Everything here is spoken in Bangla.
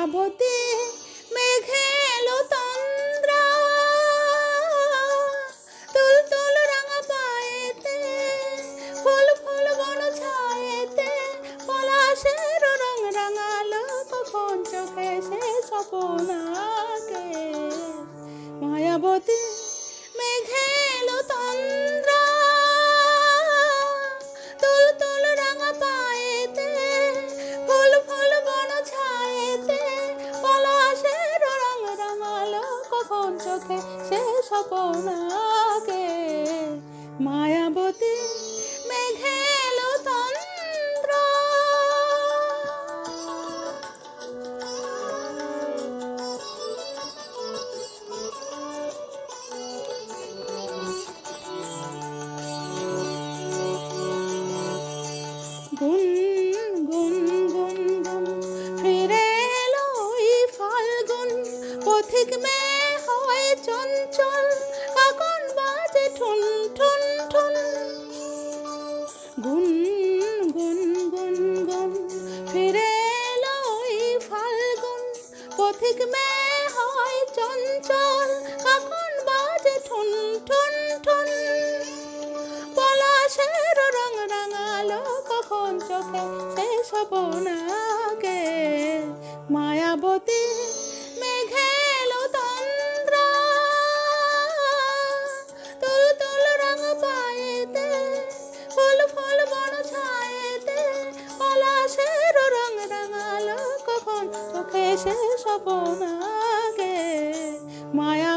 মায়াবতী মেঘে এলো তন্দ্রা, তুল তুল রাঙা পায়েতে, ফুল ফুল বন ছায়েতে, পলাশের রং রাঙালো কখন চোখে সে স্বপ্ন আঁকে। মায়াবতী মেঘে এলো তন্দ্রা, তুল তুল রাঙা পায়েতে, ফুল ফুল বন ছায়েতে, পলাশের রং রাঙালো কখন চোখে সে স্বপ্ন আঁকে। মায়াবতী মেঘে এলো তন্দ্রা। গুন গুন গুন গুন ফিরে এলো এই ফাল্গুন, পথিক মেয়ে হয় চঞ্চল, কখন বাজে ঠুন ঠুন ঠুন। গুন গুন গুন গুন ফিরে এলো এই ফাল্গুন, পথিক মেয়ে হয় চঞ্চল, কখন বাজে ঠুন ঠুন ঠুন। পলাশের রং রাঙালো কখন চোখে সে স্বপ্ন আঁকে। মায়াবতী মেঘে এলো তন্দ্রা, তুল তুল রাঙা পায়েতে, ফুল ফুল বন ছায়েতে, পলাশের রং রাঙালো কখন চোখে সে স্বপ্ন আঁকে। মায়া